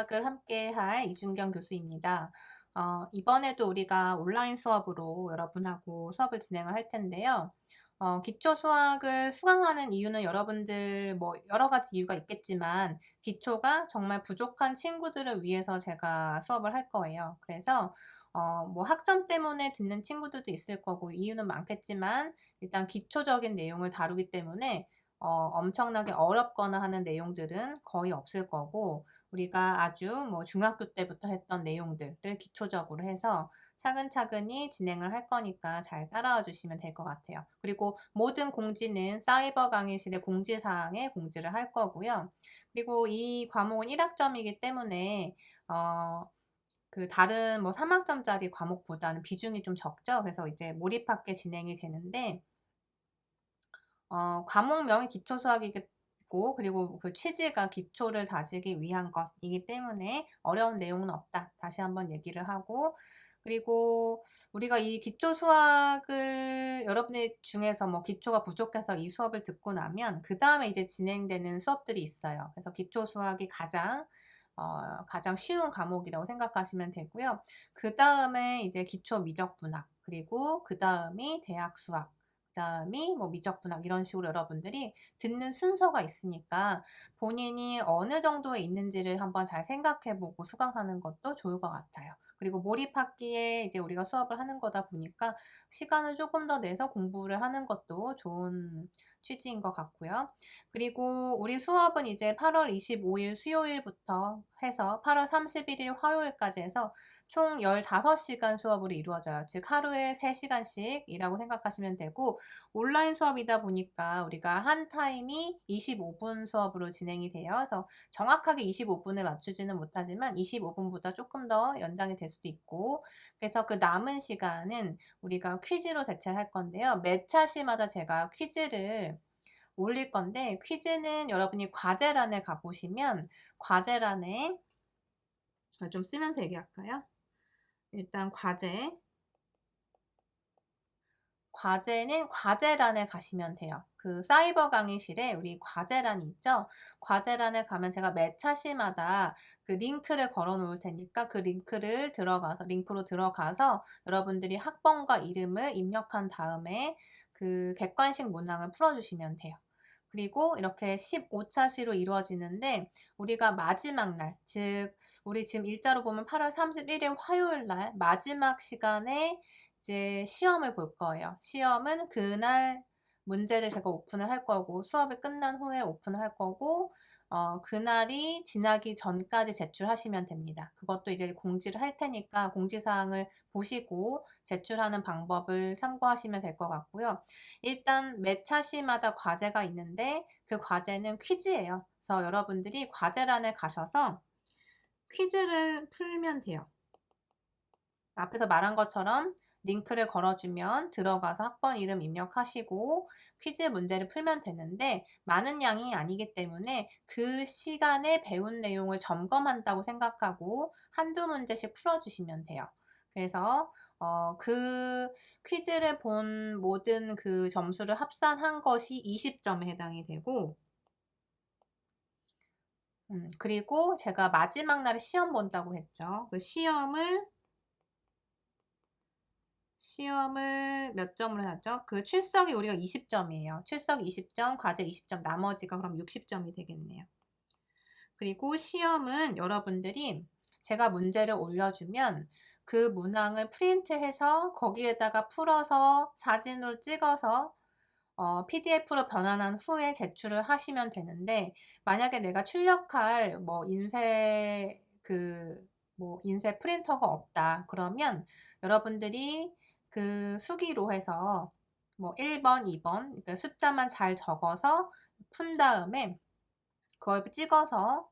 수학을 함께 할 이준경 교수입니다. 이번에도 우리가 온라인 수업으로 여러분하고 수업을 진행을 할 텐데요. 기초 수학을 수강하는 이유는 여러분들 뭐 여러 가지 이유가 있겠지만 기초가 정말 부족한 친구들을 위해서 제가 수업을 할 거예요. 그래서 뭐 학점 때문에 듣는 친구들도 있을 거고 이유는 많겠지만 일단 기초적인 내용을 다루기 때문에 엄청나게 어렵거나 하는 내용들은 거의 없을 거고 우리가 아주 뭐 중학교 때부터 했던 내용들을 기초적으로 해서 차근차근히 진행을 할 거니까 잘 따라와 주시면 될 것 같아요. 그리고 모든 공지는 사이버 강의실의 공지사항에 공지를 할 거고요. 그리고 이 과목은 1 학점이기 때문에 다른 뭐 3 학점짜리 과목보다는 비중이 좀 적죠. 그래서 이제 몰입하게 진행이 되는데 과목명이 기초 수학이고 그리고 그 취지가 기초를 다지기 위한 것이기 때문에 어려운 내용은 없다. 다시 한번 얘기를 하고 그리고 우리가 이 기초 수학을 여러분들 중에서 뭐 기초가 부족해서 이 수업을 듣고 나면 그다음에 이제 진행되는 수업들이 있어요. 그래서 기초 수학이 가장 쉬운 과목이라고 생각하시면 되고요. 그다음에 이제 기초 미적분학 그리고 그다음이 대학 수학 그다음이 뭐 미적분학 이런 식으로 여러분들이 듣는 순서가 있으니까 본인이 어느 정도에 있는지를 한번 잘 생각해 보고 수강하는 것도 좋을 것 같아요. 그리고 몰입학기에 이제 우리가 수업을 하는 거다 보니까 시간을 조금 더 내서 공부를 하는 것도 좋은 취지인 것 같고요. 그리고 우리 수업은 이제 8월 25일 수요일부터 해서 8월 31일 화요일까지 해서 총 15시간 수업으로 이루어져요. 즉 하루에 3시간씩이라고 생각하시면 되고 온라인 수업이다 보니까 우리가 한 타임이 25분 수업으로 진행이 돼요. 그래서 정확하게 25분에 맞추지는 못하지만 25분보다 조금 더 연장이 될 수도 있고 그래서 그 남은 시간은 우리가 퀴즈로 대체를 할 건데요. 매 차시마다 제가 퀴즈를 올릴 건데 퀴즈는 여러분이 과제란에 가보시면 과제란에 좀 쓰면서 얘기할까요? 일단 과제는 과제란에 가시면 돼요. 그 사이버 강의실에 우리 과제란이 있죠? 과제란에 가면 제가 매 차시마다 그 링크를 걸어 놓을 테니까 그 링크로 들어가서 여러분들이 학번과 이름을 입력한 다음에 그 객관식 문항을 풀어주시면 돼요. 그리고 이렇게 15차시로 이루어지는데 우리가 마지막 날, 즉 우리 지금 일자로 보면 8월 31일 화요일 날 마지막 시간에 이제 시험을 볼 거예요. 시험은 그날 문제를 제가 오픈을 할 거고 수업이 끝난 후에 오픈을 할 거고 그날이 지나기 전까지 제출하시면 됩니다. 그것도 이제 공지를 할 테니까 공지사항을 보시고 제출하는 방법을 참고하시면 될 것 같고요. 일단 매 차시마다 과제가 있는데 그 과제는 퀴즈예요. 그래서 여러분들이 과제란에 가셔서 퀴즈를 풀면 돼요. 앞에서 말한 것처럼 링크를 걸어주면 들어가서 학번 이름 입력하시고 퀴즈 문제를 풀면 되는데 많은 양이 아니기 때문에 그 시간에 배운 내용을 점검한다고 생각하고 한두 문제씩 풀어주시면 돼요. 그래서 그 퀴즈를 본 모든 그 점수를 합산한 것이 20점에 해당이 되고 그리고 제가 마지막 날에 시험 본다고 했죠. 그 시험을 몇 점으로 하죠? 그 출석이 우리가 20점이에요. 출석 20점, 과제 20점, 나머지가 그럼 60점이 되겠네요. 그리고 시험은 여러분들이 제가 문제를 올려주면 그 문항을 프린트해서 거기에다가 풀어서 사진으로 찍어서 PDF로 변환한 후에 제출을 하시면 되는데 만약에 내가 출력할 인쇄 프린터가 없다. 그러면 여러분들이 그 수기로 해서 뭐 1번, 2번 그러니까 숫자만 잘 적어서 푼 다음에 그걸 찍어서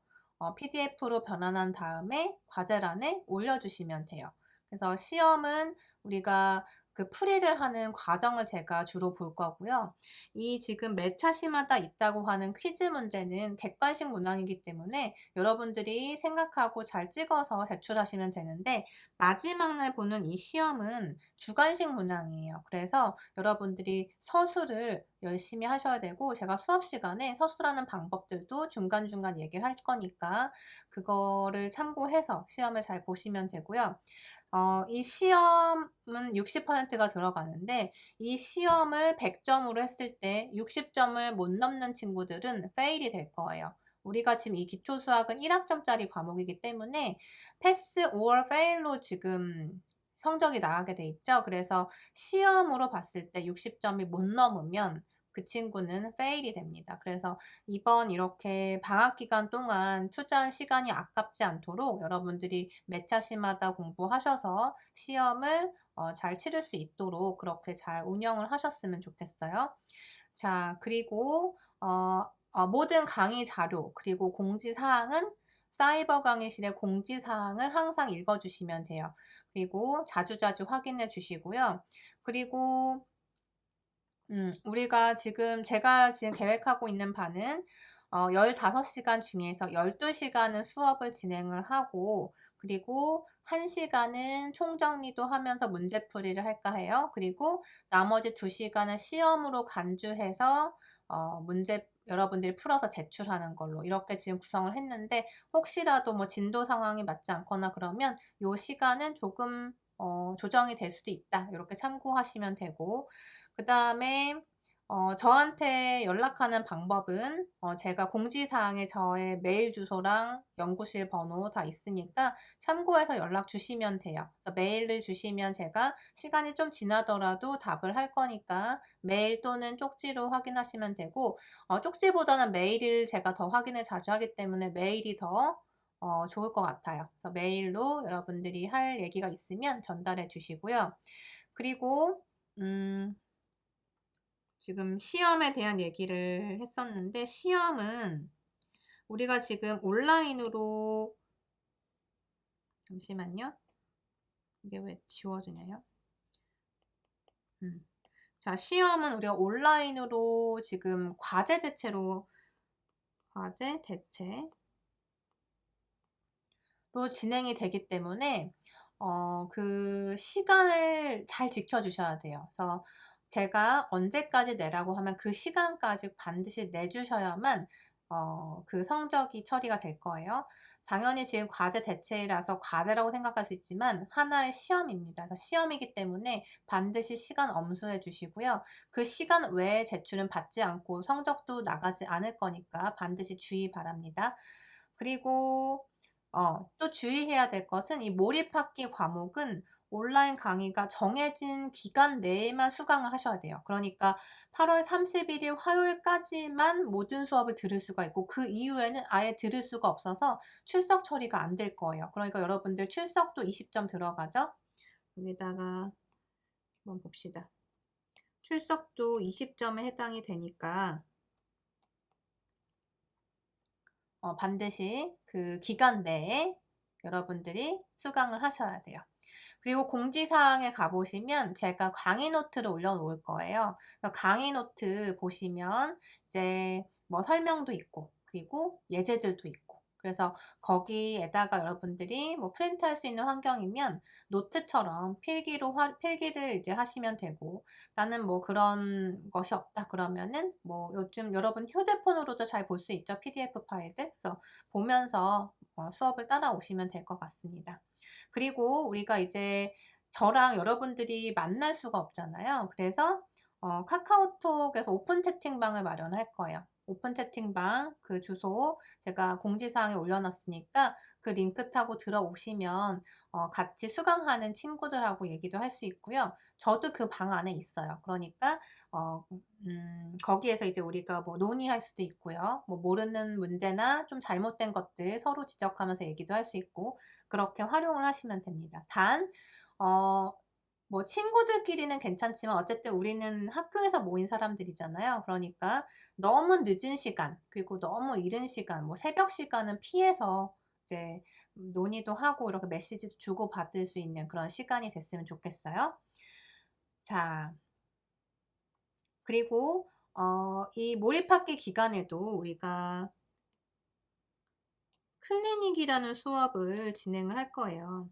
PDF로 변환한 다음에 과제란에 올려주시면 돼요. 그래서 시험은 우리가 그 풀이를 하는 과정을 제가 주로 볼 거고요. 이 지금 매 차시마다 있다고 하는 퀴즈 문제는 객관식 문항이기 때문에 여러분들이 생각하고 잘 찍어서 제출하시면 되는데 마지막 날 보는 이 시험은 주관식 문항이에요. 그래서 여러분들이 서술을 열심히 하셔야 되고, 제가 수업 시간에 서술하는 방법들도 중간중간 얘기를 할 거니까 그거를 참고해서 시험을 잘 보시면 되고요. 이 시험은 60%가 들어가는데, 이 시험을 100점으로 했을 때 60점을 못 넘는 친구들은 페일이 될 거예요. 우리가 지금 이 기초 수학은 1학점짜리 과목이기 때문에 패스 or fail로 지금 성적이 나가게 돼 있죠. 그래서 시험으로 봤을 때 60점이 못 넘으면 그 친구는 페일이 됩니다. 그래서 이번 이렇게 방학 기간 동안 투자한 시간이 아깝지 않도록 여러분들이 매 차시마다 공부하셔서 시험을 잘 치를 수 있도록 그렇게 잘 운영을 하셨으면 좋겠어요. 자, 그리고 모든 강의 자료 그리고 공지사항은 사이버 강의실의 공지사항을 항상 읽어주시면 돼요. 그리고 자주자주 확인해 주시고요. 그리고 제가 지금 계획하고 있는 바는 15시간 중에서 12시간은 수업을 진행을 하고, 그리고 1시간은 총정리도 하면서 문제풀이를 할까 해요. 그리고 나머지 2시간은 시험으로 간주해서 문제 여러분들이 풀어서 제출하는 걸로 이렇게 지금 구성을 했는데, 혹시라도 뭐 진도 상황이 맞지 않거나 그러면 요 시간은 조금 조정이 될 수도 있다. 이렇게 참고하시면 되고, 그 다음에 저한테 연락하는 방법은 제가 공지사항에 저의 메일 주소랑 연구실 번호 다 있으니까 참고해서 연락 주시면 돼요. 메일을 주시면 제가 시간이 좀 지나더라도 답을 할 거니까 메일 또는 쪽지로 확인하시면 되고, 쪽지보다는 메일을 제가 더 확인을 자주 하기 때문에 메일이 더 좋을 것 같아요. 그래서 메일로 여러분들이 할 얘기가 있으면 전달해 주시고요. 그리고 지금 시험에 대한 얘기를 했었는데, 시험은 우리가 지금 온라인으로, 잠시만요. 이게 왜 지워지나요? 자, 시험은 우리가 온라인으로 지금 과제 대체로 진행이 되기 때문에 그 시간을 잘 지켜주셔야 돼요. 그래서 제가 언제까지 내라고 하면 그 시간까지 반드시 내주셔야만 그 성적이 처리가 될 거예요. 당연히 지금 과제 대체라서 과제라고 생각할 수 있지만 하나의 시험입니다. 그래서 시험이기 때문에 반드시 시간 엄수해 주시고요. 그 시간 외에 제출은 받지 않고 성적도 나가지 않을 거니까 반드시 주의 바랍니다. 그리고 또 주의해야 될 것은, 이 몰입학기 과목은 온라인 강의가 정해진 기간 내에만 수강을 하셔야 돼요. 그러니까 8월 31일 화요일까지만 모든 수업을 들을 수가 있고, 그 이후에는 아예 들을 수가 없어서 출석 처리가 안 될 거예요. 그러니까 여러분들 출석도 20점 들어가죠. 여기다가 한번 봅시다. 출석도 20점에 해당이 되니까 반드시 그 기간 내에 여러분들이 수강을 하셔야 돼요. 그리고 공지사항에 가보시면 제가 강의 노트를 올려놓을 거예요. 강의 노트 보시면 이제 뭐 설명도 있고, 그리고 예제들도 있고, 그래서 거기에다가 여러분들이 뭐 프린트할 수 있는 환경이면 노트처럼 필기를 이제 하시면 되고, 나는 뭐 그런 것이 없다 그러면은 뭐 요즘 여러분 휴대폰으로도 잘 볼 수 있죠. PDF 파일들. 그래서 보면서 수업을 따라오시면 될 것 같습니다. 그리고 우리가 이제 저랑 여러분들이 만날 수가 없잖아요. 그래서 카카오톡에서 오픈 채팅방을 마련할 거예요. 오픈 채팅방 그 주소 제가 공지사항에 올려놨으니까 그 링크 타고 들어오시면 같이 수강하는 친구들하고 얘기도 할 수 있고요. 저도 그 방 안에 있어요. 그러니까 거기에서 이제 우리가 뭐 논의할 수도 있고요. 뭐 모르는 문제나 좀 잘못된 것들 서로 지적하면서 얘기도 할 수 있고, 그렇게 활용을 하시면 됩니다. 단, 뭐 친구들끼리는 괜찮지만 어쨌든 우리는 학교에서 모인 사람들이잖아요. 그러니까 너무 늦은 시간, 그리고 너무 이른 시간, 뭐 새벽 시간은 피해서 이제 논의도 하고 이렇게 메시지도 주고받을 수 있는 그런 시간이 됐으면 좋겠어요. 자, 그리고 이 몰입학기 기간에도 우리가 클리닉이라는 수업을 진행을 할 거예요.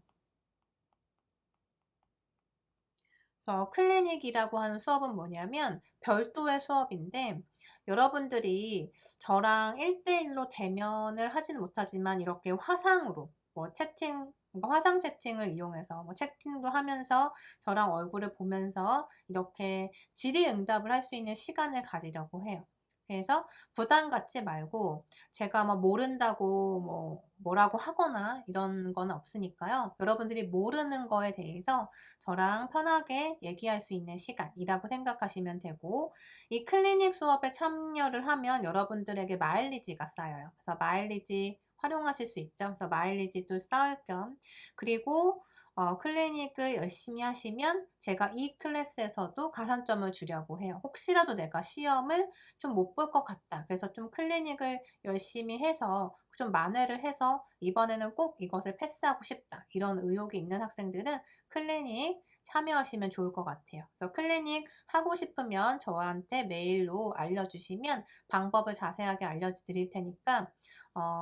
그래서 클리닉이라고 하는 수업은 뭐냐면 별도의 수업인데, 여러분들이 저랑 1대1로 대면을 하지는 못하지만 이렇게 화상으로 뭐 채팅, 그러니까 화상 채팅을 이용해서 뭐 채팅도 하면서 저랑 얼굴을 보면서 이렇게 질의응답을 할 수 있는 시간을 가지려고 해요. 그래서 부담 갖지 말고, 제가 뭐 모른다고 뭐라고 하거나 이런 건 없으니까요. 여러분들이 모르는 거에 대해서 저랑 편하게 얘기할 수 있는 시간이라고 생각하시면 되고, 이 클리닉 수업에 참여를 하면 여러분들에게 마일리지가 쌓여요. 그래서 마일리지 활용하실 수 있죠. 그래서 마일리지도 쌓을 겸, 그리고 클리닉을 열심히 하시면 제가 이 클래스에서도 가산점을 주려고 해요. 혹시라도 내가 시험을 좀 못 볼 것 같다, 그래서 좀 클리닉을 열심히 해서 좀 만회를 해서 이번에는 꼭 이것을 패스하고 싶다, 이런 의욕이 있는 학생들은 클리닉 참여하시면 좋을 것 같아요. 그래서 클리닉 하고 싶으면 저한테 메일로 알려주시면 방법을 자세하게 알려드릴 테니까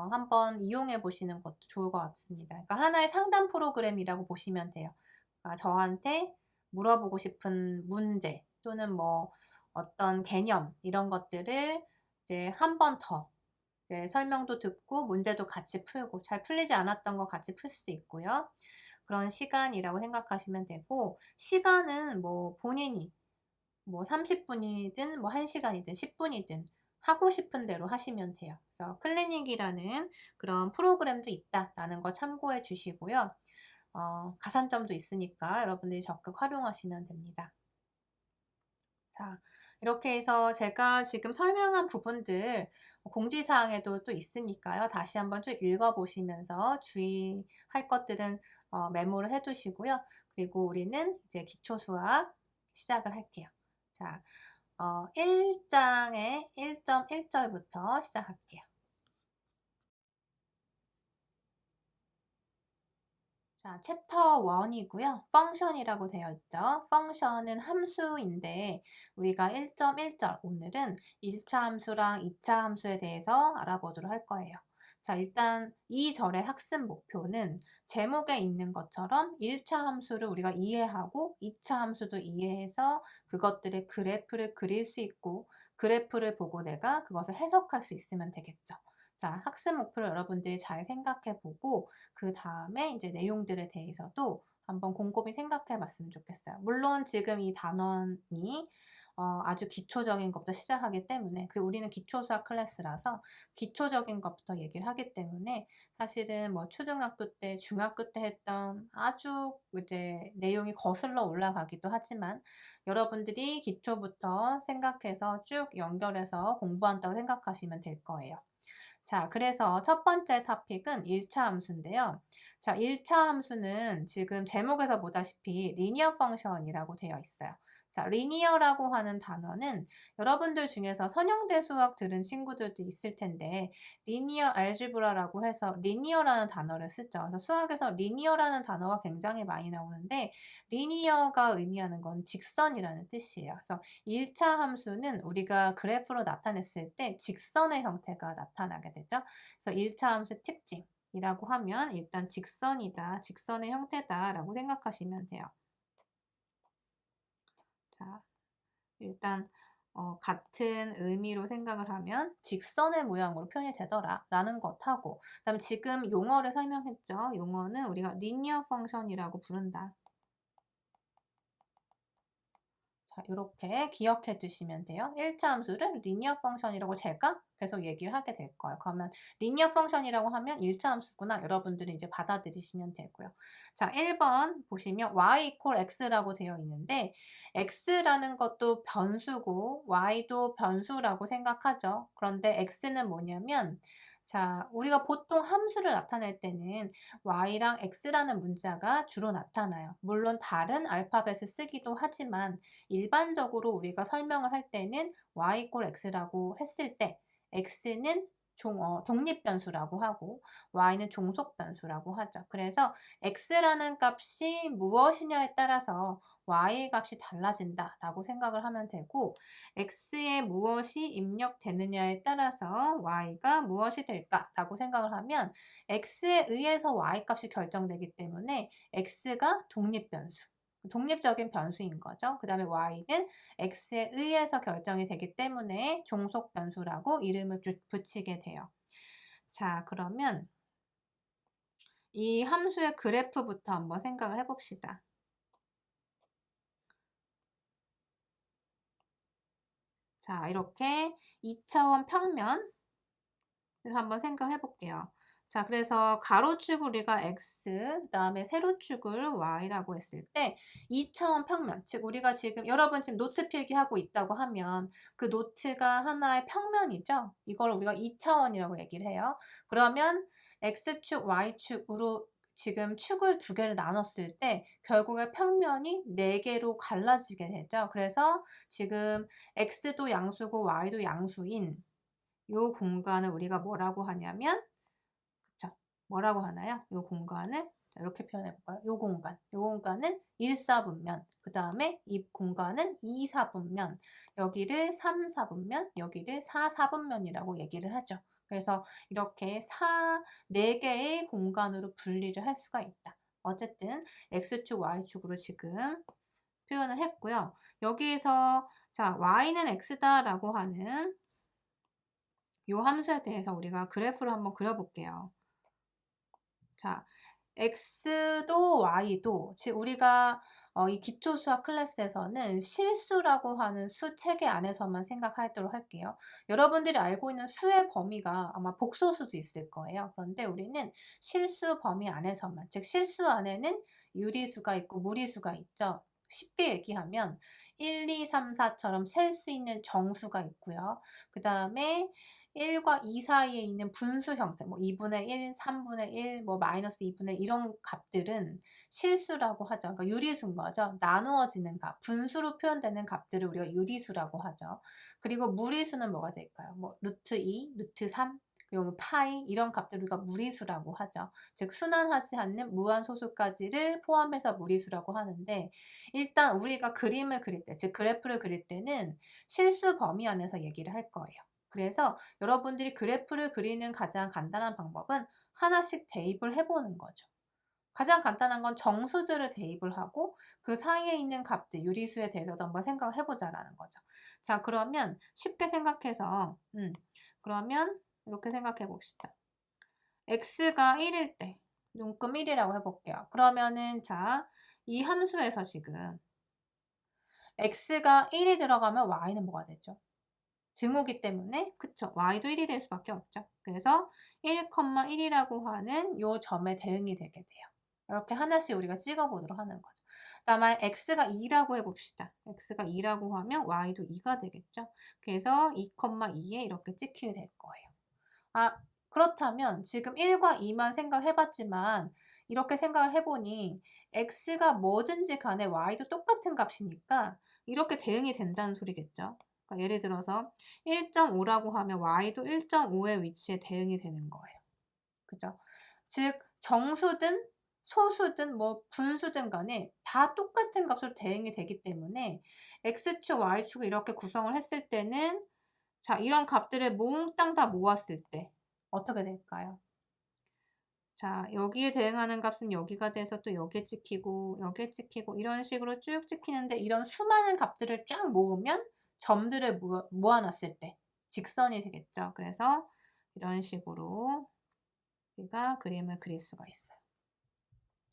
한번 이용해 보시는 것도 좋을 것 같습니다. 그러니까 하나의 상담 프로그램이라고 보시면 돼요. 그러니까 저한테 물어보고 싶은 문제 또는 뭐 어떤 개념, 이런 것들을 이제 한 번 더 이제 설명도 듣고 문제도 같이 풀고, 잘 풀리지 않았던 거 같이 풀 수도 있고요. 그런 시간이라고 생각하시면 되고, 시간은 뭐 본인이 뭐 30분이든 뭐 1시간이든 10분이든 하고 싶은 대로 하시면 돼요. 그래서 클리닉이라는 그런 프로그램도 있다라는 거 참고해 주시고요. 가산점도 있으니까 여러분들이 적극 활용하시면 됩니다. 자, 이렇게 해서 제가 지금 설명한 부분들 공지사항에도 또 있으니까요. 다시 한번 쭉 읽어보시면서 주의할 것들은 메모를 해두시고요. 그리고 우리는 이제 기초수학 시작을 할게요. 자, 1장의 1.1절부터 시작할게요. 자, 챕터 1이고요. 펑션이라고 되어 있죠. 펑션은 함수인데 우리가 1.1절 오늘은 1차 함수랑 2차 함수에 대해서 알아보도록 할 거예요. 자, 일단 이 절의 학습 목표는 제목에 있는 것처럼 1차 함수를 우리가 이해하고 2차 함수도 이해해서 그것들의 그래프를 그릴 수 있고, 그래프를 보고 내가 그것을 해석할 수 있으면 되겠죠. 자, 학습 목표를 여러분들이 잘 생각해 보고 그 다음에 이제 내용들에 대해서도 한번 곰곰이 생각해 봤으면 좋겠어요. 물론 지금 이 단원이 아주 기초적인 것부터 시작하기 때문에, 그리고 우리는 기초수학 클래스라서 기초적인 것부터 얘기를 하기 때문에 사실은 뭐 초등학교 때, 중학교 때 했던 아주 이제 내용이 거슬러 올라가기도 하지만 여러분들이 기초부터 생각해서 쭉 연결해서 공부한다고 생각하시면 될 거예요. 자, 그래서 첫 번째 토픽은 1차 함수인데요. 자, 1차 함수는 지금 제목에서 보다시피 리니어 펑션이라고 되어 있어요. 자, 리니어라고 하는 단어는 여러분들 중에서 선형대 수학 들은 친구들도 있을 텐데, 리니어 알지브라라고 해서 리니어라는 단어를 쓰죠. 그래서 수학에서 리니어라는 단어가 굉장히 많이 나오는데, 리니어가 의미하는 건 직선이라는 뜻이에요. 그래서 1차 함수는 우리가 그래프로 나타냈을 때 직선의 형태가 나타나게 되죠. 그래서 1차 함수 특징이라고 하면 일단 직선이다, 직선의 형태다라고 생각하시면 돼요. 자, 일단 같은 의미로 생각을 하면 직선의 모양으로 표현이 되더라 라는 것하고, 그 다음 지금 용어를 설명했죠. 용어는 우리가 리니어 펑션이라고 부른다. 자, 이렇게 기억해 두시면 돼요. 1차 함수를 리니어 펑션이라고 제가 계속 얘기를 하게 될 거예요. 그러면 리니어 펑션이라고 하면 1차 함수구나, 여러분들이 이제 받아들이시면 되고요. 자, 1번 보시면 y equal x라고 되어 있는데, x라는 것도 변수고 y도 변수라고 생각하죠. 그런데 x는 뭐냐면, 자, 우리가 보통 함수를 나타낼 때는 y랑 x라는 문자가 주로 나타나요. 물론 다른 알파벳을 쓰기도 하지만 일반적으로 우리가 설명을 할 때는 y x라고 했을 때 x는 독립변수라고 하고 y는 종속변수라고 하죠. 그래서 x라는 값이 무엇이냐에 따라서 y 값이 달라진다라고 생각을 하면 되고, x에 무엇이 입력되느냐에 따라서 y가 무엇이 될까라고 생각을 하면 x에 의해서 y 값이 결정되기 때문에 x가 독립변수, 독립적인 변수인 거죠. 그 다음에 y는 x에 의해서 결정이 되기 때문에 종속 변수라고 이름을 붙이게 돼요. 자, 그러면 이 함수의 그래프부터 한번 생각을 해봅시다. 자, 이렇게 2차원 평면 그래서 한번 생각을 해볼게요. 자, 그래서 가로축 우리가 x, 그 다음에 세로축을 y라고 했을 때 2차원 평면, 즉 우리가 지금 여러분 지금 노트 필기하고 있다고 하면 그 노트가 하나의 평면이죠. 이걸 우리가 2차원이라고 얘기를 해요. 그러면 x축, y축으로 지금 축을 두 개를 나눴을 때 결국에 평면이 4개로 갈라지게 되죠. 그래서 지금 x도 양수고 y도 양수인 요 공간을 우리가 뭐라고 하냐면, 그쵸? 뭐라고 하나요? 요 공간을 자, 이렇게 표현해 볼까요? 요 공간은 1사분면, 그 다음에 이 공간은 2사분면, 여기를 3사분면, 여기를 4사분면이라고 얘기를 하죠. 그래서 이렇게 4개의 공간으로 분리를 할 수가 있다. 어쨌든 x축, y축으로 지금 표현을 했고요. 여기에서 자, y는 x다라고 하는 요 함수에 대해서 우리가 그래프를 한번 그려볼게요. 자, x도 y도 즉 우리가 이 기초수학 클래스에서는 실수라고 하는 수 체계 안에서만 생각하도록 할게요. 여러분들이 알고 있는 수의 범위가 아마 복소수도 있을 거예요. 그런데 우리는 실수 범위 안에서만, 즉 실수 안에는 유리수가 있고 무리수가 있죠. 쉽게 얘기하면 1, 2, 3, 4처럼 셀 수 있는 정수가 있고요. 그 다음에 1과 2 사이에 있는 분수 형태, 뭐 2분의 1, 3분의 1, 뭐 마이너스 2분의 1 이런 값들은 실수라고 하죠. 그러니까 유리수인 거죠. 나누어지는 값, 분수로 표현되는 값들을 우리가 유리수라고 하죠. 그리고 무리수는 뭐가 될까요? 뭐 루트 2, 루트 3, 그리고 뭐 파이 이런 값들을 우리가 무리수라고 하죠. 즉 순환하지 않는 무한소수까지를 포함해서 무리수라고 하는데 일단 우리가 그림을 그릴 때, 즉 그래프를 그릴 때는 실수 범위 안에서 얘기를 할 거예요. 그래서 여러분들이 그래프를 그리는 가장 간단한 방법은 하나씩 대입을 해보는 거죠. 가장 간단한 건 정수들을 대입을 하고 그 사이에 있는 값들, 유리수에 대해서도 한번 생각을 해보자라는 거죠. 자, 그러면 쉽게 생각해서 그러면 이렇게 생각해 봅시다. x가 1일 때 눈금 1이라고 해볼게요. 그러면은 자, 이 함수에서 지금 x가 1이 들어가면 y는 뭐가 되죠? 증오기 때문에 그쵸 y도 1이 될 수밖에 없죠. 그래서 1,1이라고 하는 요 점에 대응이 되게 돼요. 이렇게 하나씩 우리가 찍어 보도록 하는 거죠. 다만 x가 2라고 해봅시다. x가 2라고 하면 y도 2가 되겠죠. 그래서 2,2에 이렇게 찍히게 될 거예요. 아, 그렇다면 지금 1과 2만 생각해봤지만 이렇게 생각을 해보니 x가 뭐든지 간에 y도 똑같은 값이니까 이렇게 대응이 된다는 소리겠죠. 그러니까 예를 들어서 1.5라고 하면 y도 1.5의 위치에 대응이 되는 거예요. 그죠? 즉 정수든 소수든 뭐 분수든 간에 다 똑같은 값으로 대응이 되기 때문에 x축, y축을 이렇게 구성을 했을 때는 자, 이런 값들을 몽땅 다 모았을 때 어떻게 될까요? 자, 여기에 대응하는 값은 여기가 돼서 또 여기에 찍히고 여기에 찍히고 이런 식으로 쭉 찍히는데 이런 수많은 값들을 쫙 모으면 점들을 모아놨을 때 직선이 되겠죠. 그래서 이런 식으로 우리가 그림을 그릴 수가 있어요.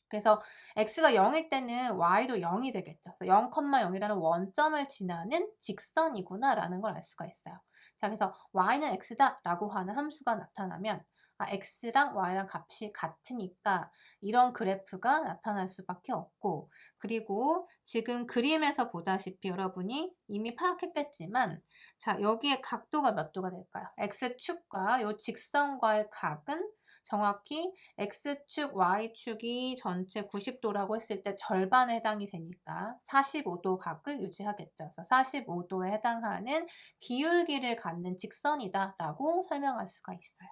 그래서 x가 0일 때는 y도 0이 되겠죠. 그래서 0,0이라는 원점을 지나는 직선이구나 라는 걸 알 수가 있어요. 자, 그래서 y는 x다 라고 하는 함수가 나타나면 x랑 y랑 값이 같으니까 이런 그래프가 나타날 수밖에 없고, 그리고 지금 그림에서 보다시피 여러분이 이미 파악했겠지만 자, 여기에 각도가 몇 도가 될까요? x축과 이 직선과의 각은 정확히 x축, y축이 전체 90도라고 했을 때 절반에 해당이 되니까 45도 각을 유지하겠죠. 그래서 45도에 해당하는 기울기를 갖는 직선이다 라고 설명할 수가 있어요.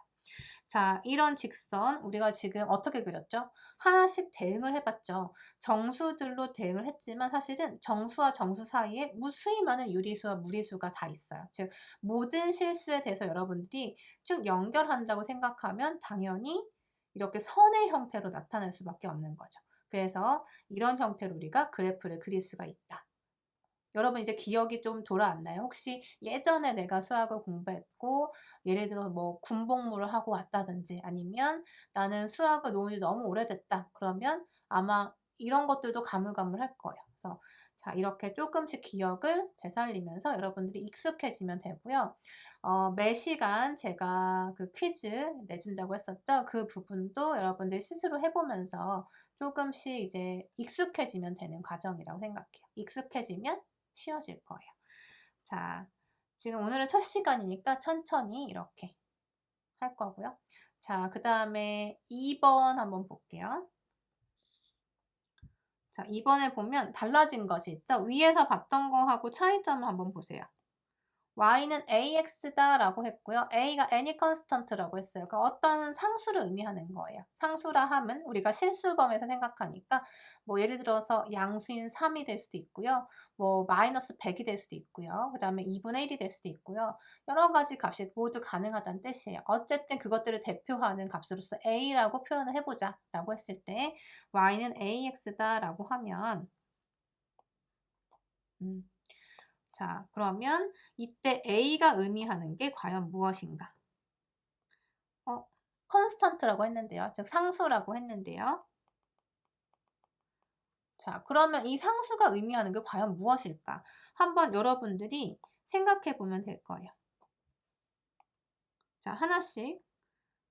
자, 이런 직선 우리가 지금 어떻게 그렸죠? 하나씩 대응을 해봤죠. 정수들로 대응을 했지만 사실은 정수와 정수 사이에 무수히 많은 유리수와 무리수가 다 있어요. 즉 모든 실수에 대해서 여러분들이 쭉 연결한다고 생각하면 당연히 이렇게 선의 형태로 나타날 수밖에 없는 거죠. 그래서 이런 형태로 우리가 그래프를 그릴 수가 있다. 여러분 이제 기억이 좀 돌아왔나요? 혹시 예전에 내가 수학을 공부했고 예를 들어 뭐 군복무를 하고 왔다든지 아니면 나는 수학을 놓은 지 너무 오래됐다. 그러면 아마 이런 것들도 가물가물할 거예요. 그래서 자 이렇게 쪼끔씩 기억을 되살리면서 여러분들이 익숙해지면 되고요. 매 시간 제가 그 퀴즈 내준다고 했었죠. 그 부분도 여러분들이 스스로 해 보면서 쪼금씩 이제 익숙해지면 되는 과정이라고 생각해요. 익숙해지면 쉬워질 거예요. 자, 지금 오늘은 첫 시간이니까 천천히 이렇게 할 거고요. 자, 그다음에 2번 한번 볼게요. 자, 2번에 보면 달라진 것이 있죠. 위에서 봤던 거하고 차이점을 한번 보세요. y는 ax다 라고 했고요. a가 any constant라고 했어요. 그러니까 어떤 상수를 의미하는 거예요. 상수라 함은 우리가 실수범에서 생각하니까 뭐 예를 들어서 양수인 3이 될 수도 있고요. 뭐 마이너스 100이 될 수도 있고요. 그 다음에 2분의 1이 될 수도 있고요. 여러 가지 값이 모두 가능하다는 뜻이에요. 어쨌든 그것들을 대표하는 값으로서 a라고 표현을 해보자 라고 했을 때 y는 ax다 라고 하면 자, 그러면 이때 a가 의미하는 게 과연 무엇인가? constant라고 했는데요. 즉 상수라고 했는데요. 자, 그러면 이 상수가 의미하는 게 과연 무엇일까? 한번 여러분들이 생각해 보면 될 거예요. 자, 하나씩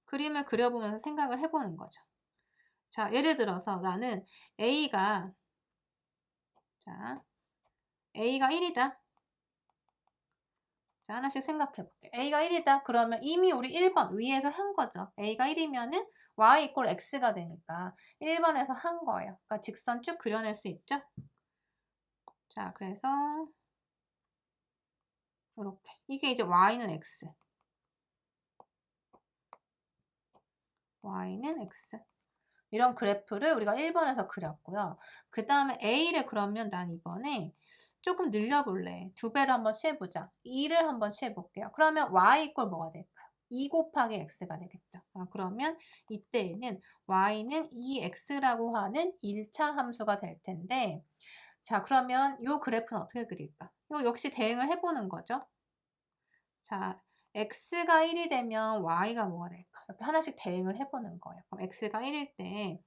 그림을 그려보면서 생각을 해보는 거죠. 자, 예를 들어서 나는 a가 1이다. 자, 하나씩 생각해 볼게요. a가 1이다. 그러면 이미 우리 1번 위에서 한 거죠. a가 1이면은 y 이꼴 x가 되니까 1번에서 한 거예요. 그러니까 직선 쭉 그려낼 수 있죠? 자, 그래서 이렇게. 이게 이제 y는 x. y는 x. 이런 그래프를 우리가 1번에서 그렸고요. 그 다음에 a를 그러면 난 이번에 조금 늘려볼래. 2배를 한번 취해보자. 2를 한번 취해볼게요. 그러면 y 이꼴 뭐가 될까요? 2 곱하기 x가 되겠죠. 그러면 이때에는 y는 2x라고 하는 1차 함수가 될 텐데 자 그러면 이 그래프는 어떻게 그릴까? 이거 역시 대응을 해보는 거죠. 자 x가 1이 되면 y가 뭐가 될까? 이렇게 하나씩 대응을 해보는 거예요. 그럼 x가 1일 때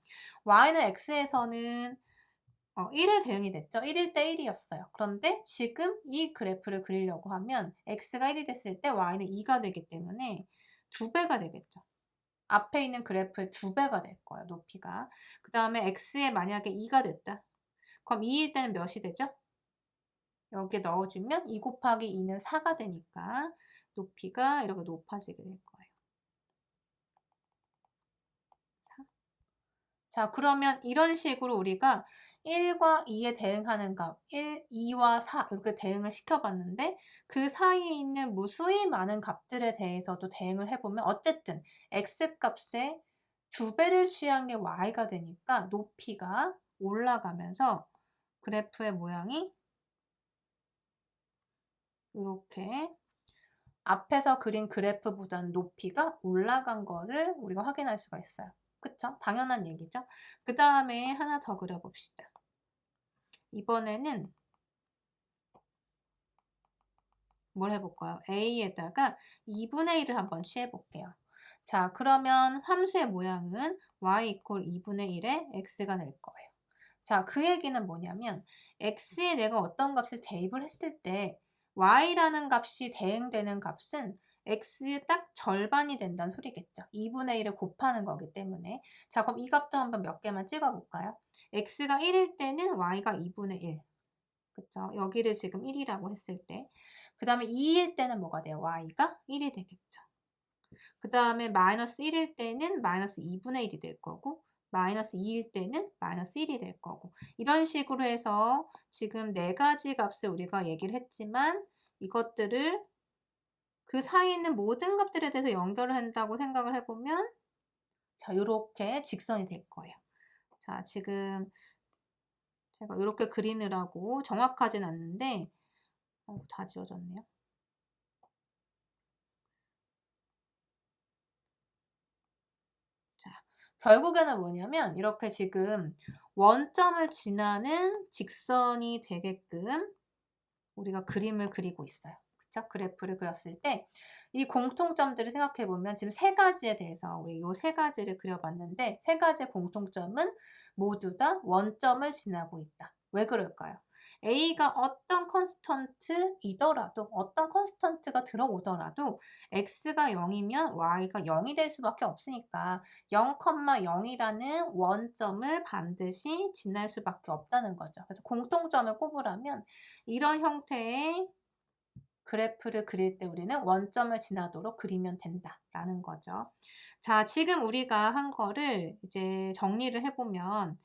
y는 x에서는 1에 대응이 됐죠. 1일 때 1이었어요. 그런데 지금 이 그래프를 그리려고 하면 x가 1이 됐을 때 y는 2가 되기 때문에 2배가 되겠죠. 앞에 있는 그래프의 2배가 될 거예요. 높이가. 그 다음에 x에 만약에 2가 됐다. 그럼 2일 때는 몇이 되죠? 여기에 넣어주면 2 곱하기 2는 4가 되니까 높이가 이렇게 높아지게 될 거예요. 자, 그러면 이런 식으로 우리가 1과 2에 대응하는 값, 1, 2와 4 이렇게 대응을 시켜봤는데 그 사이에 있는 무수히 많은 값들에 대해서도 대응을 해보면 어쨌든 x값에 2배를 취한 게 y가 되니까 높이가 올라가면서 그래프의 모양이 이렇게 앞에서 그린 그래프보다는 높이가 올라간 거를 우리가 확인할 수가 있어요. 그쵸? 당연한 얘기죠. 그 다음에 하나 더 그려봅시다. 이번에는 뭘 해볼까요? a에다가 2분의 1을 한번 취해볼게요. 자, 그러면 함수의 모양은 y 이퀄 2분의 1에 x가 될 거예요. 자, 그 얘기는 뭐냐면 x에 내가 어떤 값을 대입을 했을 때 y라는 값이 대응되는 값은 x의 딱 절반이 된다는 소리겠죠. 2분의 1을 곱하는 거기 때문에. 자, 그럼 이 값도 한번 몇 개만 찍어볼까요? x가 1일 때는 y가 2분의 1. 그쵸? 여기를 지금 1이라고 했을 때. 그 다음에 2일 때는 뭐가 돼요? y가 1이 되겠죠. 그 다음에 마이너스 1일 때는 마이너스 2분의 1이 될 거고 마이너스 2일 때는 마이너스 1이 될 거고 이런 식으로 해서 지금 4가지 값을 우리가 얘기를 했지만 이것들을 그 사이에 있는 모든 값들에 대해서 연결을 한다고 생각을 해보면 자 이렇게 직선이 될 거예요. 자 지금 제가 이렇게 그리느라고 정확하진 않는데 다 지워졌네요. 자, 결국에는 뭐냐면 이렇게 지금 원점을 지나는 직선이 되게끔 우리가 그림을 그리고 있어요. 그쵸? 그래프를 그렸을 때 이 공통점들을 생각해 보면 지금 세 가지에 대해서 우리 요 세 가지를 그려 봤는데 세 가지의 공통점은 모두 다 원점을 지나고 있다. 왜 그럴까요? A가 어떤 컨스턴트이더라도 어떤 컨스턴트가 들어오더라도 X가 0이면 Y가 0이 될 수밖에 없으니까 0,0이라는 원점을 반드시 지날 수밖에 없다는 거죠. 그래서 공통점을 꼽으라면 이런 형태의 그래프를 그릴 때 우리는 원점을 지나도록 그리면 된다라는 거죠. 자, 지금 우리가 한 거를 이제 정리를 해보면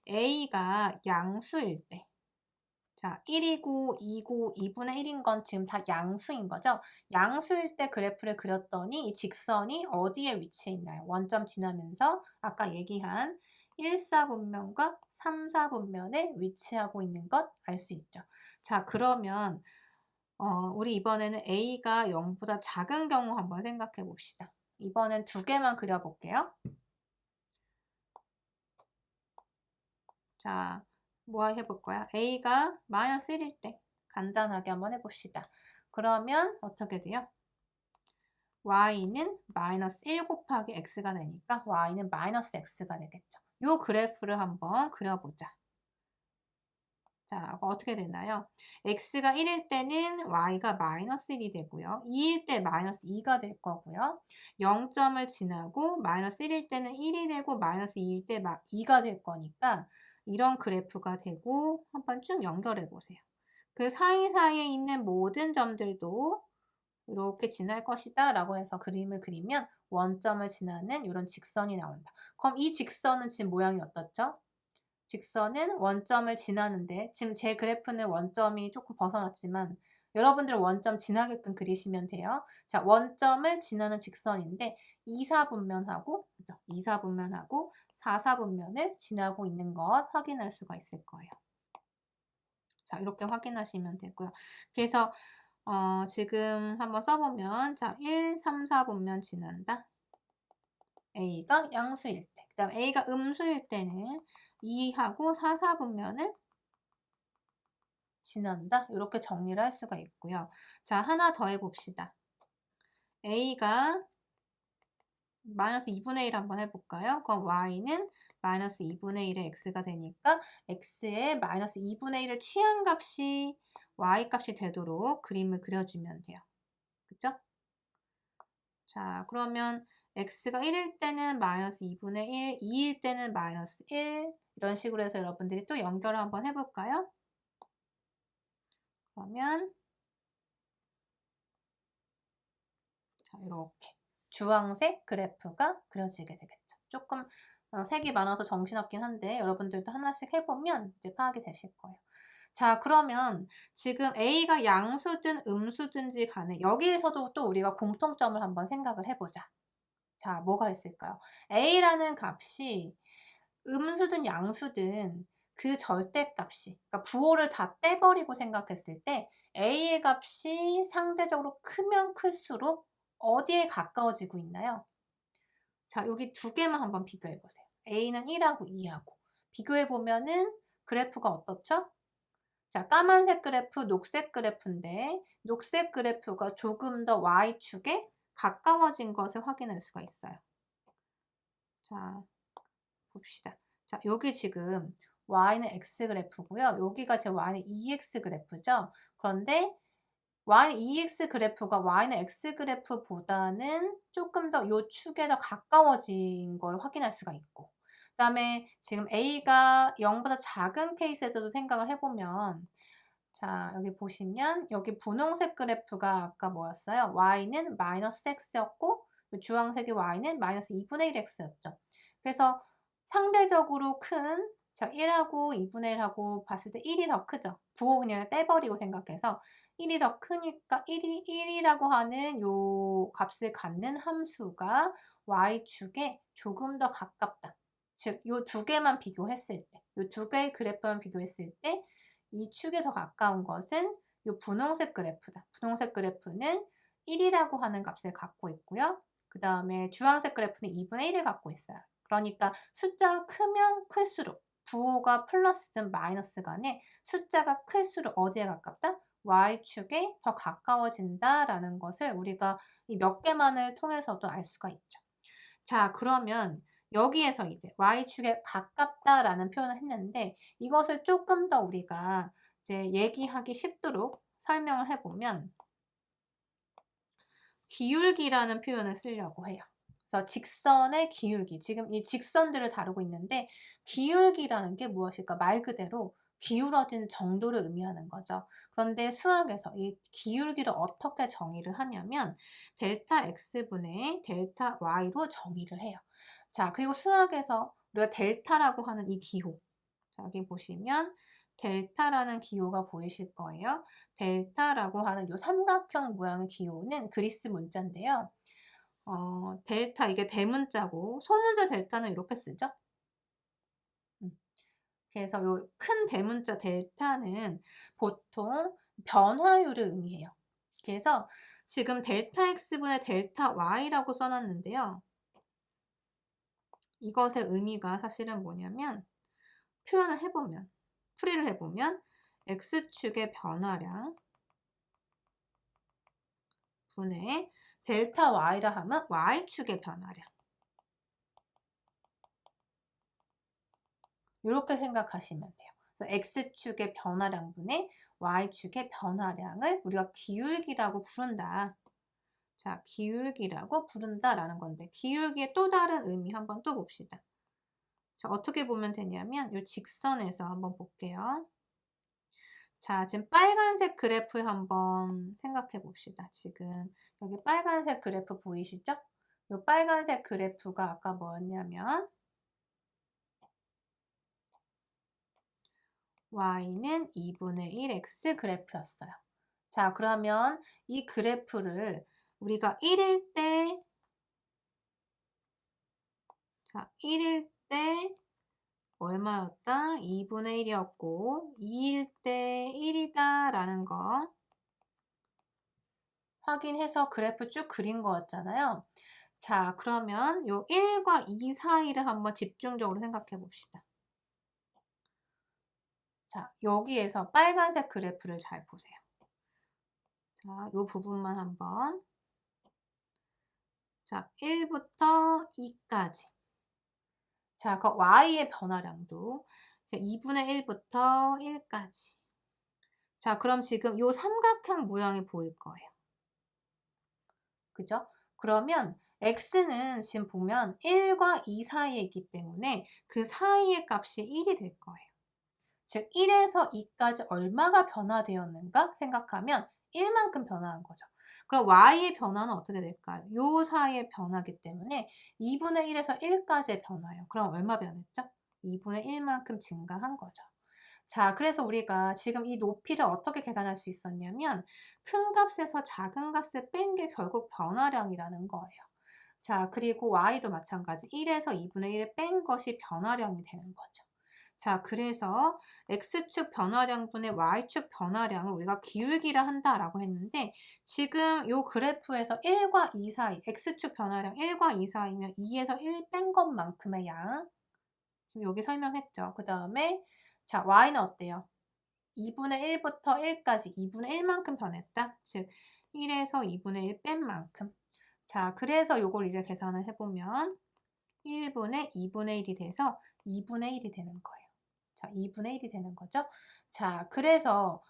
A가 양수일 때, 자, 1이고 2고 2분의 1인 건 지금 다 양수인 거죠. 양수일 때 그래프를 그렸더니 이 직선이 어디에 위치해 있나요? 원점 지나면서 아까 얘기한 1사분면과 3사분면에 위치하고 있는 것 알 수 있죠. 자, 그러면 우리 이번에는 A가 0보다 작은 경우 한번 생각해 봅시다. 이번엔 두 개만 그려볼게요. 자, 뭐 해볼 거야? A가 마이너스 1일 때 간단하게 한번 해봅시다. 그러면 어떻게 돼요? Y는 마이너스 1 곱하기 X가 되니까 Y는 마이너스 X가 되겠죠. 요 그래프를 한번 그려보자. 자, 어떻게 되나요? x가 1일 때는 y가 마이너스 1이 되고요. 2일 때 마이너스 2가 될 거고요. 0점을 지나고 마이너스 1일 때는 1이 되고 마이너스 2일 때 2가 될 거니까 이런 그래프가 되고 한번 쭉 연결해 보세요. 그 사이사이에 있는 모든 점들도 이렇게 지날 것이다 라고 해서 그림을 그리면 원점을 지나는 이런 직선이 나온다. 그럼 이 직선은 지금 모양이 어떻죠? 직선은 원점을 지나는데 지금 제 그래프는 원점이 조금 벗어났지만 여러분들은 원점 지나게끔 그리시면 돼요. 자, 원점을 지나는 직선인데 2사분면하고 그죠? 2사분면하고 4사분면을 지나고 있는 것 확인할 수가 있을 거예요. 자, 이렇게 확인하시면 되고요. 그래서 지금 한번 써보면 자, 1, 3, 4분면 지난다. A가 양수일 때. 그 다음 A가 음수일 때는 2하고 4, 4분면을 지난다. 이렇게 정리를 할 수가 있고요. 자, 하나 더 해봅시다. A가 마이너스 2분의 1 한번 해볼까요? 그럼 Y는 마이너스 2분의 1의 X가 되니까 X의 마이너스 2분의 1을 취한 값이 Y 값이 되도록 그림을 그려주면 돼요. 그쵸? 자, 그러면 X가 1일 때는 마이너스 2분의 1, 2일 때는 마이너스 1 이런 식으로 해서 여러분들이 또 연결을 한번 해볼까요? 그러면 자, 이렇게 주황색 그래프가 그려지게 되겠죠. 조금 색이 많아서 정신없긴 한데 여러분들도 하나씩 해보면 이제 파악이 되실 거예요. 자, 그러면 지금 A가 양수든 음수든지 간에 여기에서도 또 우리가 공통점을 한번 생각을 해보자. 자, 뭐가 있을까요? A라는 값이 음수든 양수든 그 절대값이 그러니까 부호를 다 떼버리고 생각했을 때 A의 값이 상대적으로 크면 클수록 어디에 가까워지고 있나요? 자, 여기 두 개만 한번 비교해 보세요. A는 1하고 2하고 비교해 보면은 그래프가 어떻죠? 자, 까만색 그래프, 녹색 그래프인데 녹색 그래프가 조금 더 Y축에 가까워진 것을 확인할 수가 있어요. 자, 봅시다. 자, 여기 지금 Y는 X 그래프고요. 여기가 제 Y는 EX 그래프죠. 그런데 Y EX 그래프가 Y는 X 그래프보다는 조금 더 요 축에 더 가까워진 걸 확인할 수가 있고 그 다음에 지금 A가 0보다 작은 케이스에서도 생각을 해보면 자, 여기 보시면 여기 분홍색 그래프가 아까 뭐였어요? Y는 마이너스 X였고 주황색의 Y는 마이너스 2분의 1X였죠. 그래서 상대적으로 큰 자, 1하고 2분의 1하고 봤을 때 1이 더 크죠. 부호 그냥 떼버리고 생각해서 1이 더 크니까 1이라고 하는 요 값을 갖는 함수가 Y축에 조금 더 가깝다. 즉, 요 두 개만 비교했을 때, 요 두 개의 그래프만 비교했을 때 이 축에 더 가까운 것은 이 분홍색 그래프다. 분홍색 그래프는 1이라고 하는 값을 갖고 있고요. 그 다음에 주황색 그래프는 2분의 1을 갖고 있어요. 그러니까 숫자가 크면 클수록 부호가 플러스든 마이너스 간에 숫자가 클수록 어디에 가깝다? y축에 더 가까워진다라는 것을 우리가 이 몇 개만을 통해서도 알 수가 있죠. 자, 그러면 여기에서 이제 y축에 가깝다라는 표현을 했는데 이것을 조금 더 우리가 이제 얘기하기 쉽도록 설명을 해 보면 기울기라는 표현을 쓰려고 해요. 그래서 직선의 기울기, 지금 이 직선들을 다루고 있는데 기울기라는 게 무엇일까? 말 그대로 기울어진 정도를 의미하는 거죠. 그런데 수학에서 이 기울기를 어떻게 정의를 하냐면 델타 x분의 델타 y로 정의를 해요. 자, 그리고 수학에서 우리가 델타라고 하는 이 기호, 자, 여기 보시면 델타라는 기호가 보이실 거예요. 델타라고 하는 이 삼각형 모양의 기호는 그리스 문자인데요. 델타 이게 대문자고 소문자 델타는 이렇게 쓰죠. 그래서 요 큰 대문자 델타는 보통 변화율을 의미해요. 그래서 지금 델타 x분의 델타 y라고 써놨는데요. 이것의 의미가 사실은 뭐냐면 표현을 해보면 풀이를 해보면 x축의 변화량 분의 델타 y라 하면 y축의 변화량. 이렇게 생각하시면 돼요. 그래서 x축의 변화량분의 y축의 변화량을 우리가 기울기라고 부른다. 자, 기울기라고 부른다라는 건데 기울기의 또 다른 의미 한번 또 봅시다. 자, 어떻게 보면 되냐면 이 직선에서 한번 볼게요. 자, 지금 빨간색 그래프 한번 생각해 봅시다. 지금 여기 빨간색 그래프 보이시죠? 이 빨간색 그래프가 아까 뭐였냐면 y는 2분의 1 x 그래프였어요. 자, 그러면 이 그래프를 우리가 1일 때, 자, 1일 때 얼마였다? 2분의 1이었고 2일 때 1이다 라는 거 확인해서 그래프 쭉 그린 거였잖아요. 자, 그러면 요 1과 2 사이를 한번 집중적으로 생각해 봅시다. 자, 여기에서 빨간색 그래프를 잘 보세요. 자, 요 부분만 한번. 자, 1부터 2까지. 자, 그 y의 변화량도 2분의 1부터 1까지. 자, 그럼 지금 요 삼각형 모양이 보일 거예요. 그죠? 그러면 x는 지금 보면 1과 2 사이에 있기 때문에 그 사이의 값이 1이 될 거예요. 즉 1에서 2까지 얼마가 변화되었는가 생각하면 1만큼 변화한 거죠. 그럼 y의 변화는 어떻게 될까요? 요 사이의 변화기 때문에 2분의 1에서 1까지의 변화예요. 그럼 얼마 변했죠? 2분의 1만큼 증가한 거죠. 자, 그래서 우리가 지금 이 높이를 어떻게 계산할 수 있었냐면 큰 값에서 작은 값을 뺀 게 결국 변화량이라는 거예요. 자, 그리고 y도 마찬가지 1에서 2분의 1을 뺀 것이 변화량이 되는 거죠. 자, 그래서 x축 변화량분의 y축 변화량을 우리가 기울기라 한다라고 했는데 지금 요 그래프에서 1과 2 사이, x축 변화량 1과 2 사이면 2에서 1 뺀 것만큼의 양. 지금 여기 설명했죠. 그 다음에 자, y는 어때요? 2분의 1부터 1까지 2분의 1만큼 변했다. 즉 1에서 2분의 1 뺀 만큼. 자, 그래서 요걸 이제 계산을 해보면 1분의 2분의 1이 돼서 2분의 1이 되는 거예요. 자, 2분의 1이 되는 거죠. 자, 그래서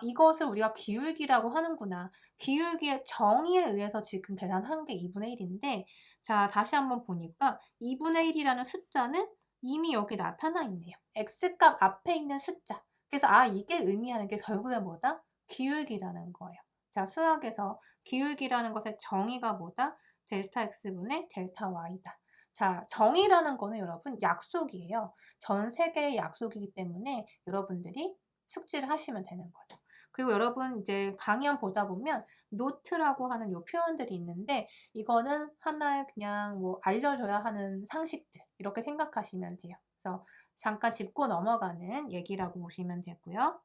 이것을 우리가 기울기라고 하는구나. 기울기의 정의에 의해서 지금 계산한 게 2분의 1인데 자, 다시 한번 보니까 2분의 1이라는 숫자는 이미 여기 나타나 있네요. x값 앞에 있는 숫자. 그래서 이게 의미하는 게 결국에 뭐다? 기울기라는 거예요. 자, 수학에서 기울기라는 것의 정의가 뭐다? 델타 x분의 델타 y다. 자, 정의라는 거는 여러분 약속이에요. 전 세계의 약속이기 때문에 여러분들이 숙지를 하시면 되는 거죠. 그리고 여러분 이제 강연 보다 보면 노트라고 하는 요 표현들이 있는데 이거는 하나의 그냥 뭐 알려줘야 하는 상식들 이렇게 생각하시면 돼요. 그래서 잠깐 짚고 넘어가는 얘기라고 보시면 되고요.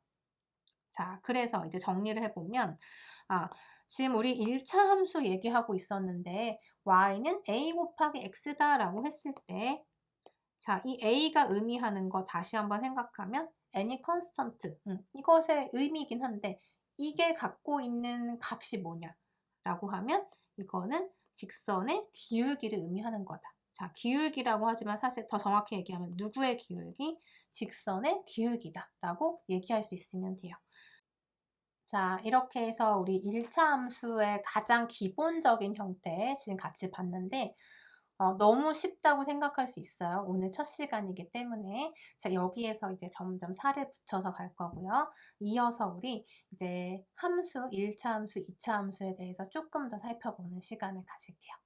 자, 그래서 이제 정리를 해보면 지금 우리 1차 함수 얘기하고 있었는데 y는 a 곱하기 x다라고 했을 때 자, 이 A가 의미하는 거 다시 한번 생각하면 any constant, 이것의 의미이긴 한데 이게 갖고 있는 값이 뭐냐라고 하면 이거는 직선의 기울기를 의미하는 거다. 자, 기울기라고 하지만 사실 더 정확히 얘기하면 누구의 기울기? 직선의 기울기다라고 얘기할 수 있으면 돼요. 자, 이렇게 해서 우리 1차 함수의 가장 기본적인 형태 지금 같이 봤는데 너무 쉽다고 생각할 수 있어요. 오늘 첫 시간이기 때문에. 자, 여기에서 이제 점점 살을 붙여서 갈 거고요. 이어서 우리 이제 함수, 1차 함수, 2차 함수에 대해서 조금 더 살펴보는 시간을 가질게요.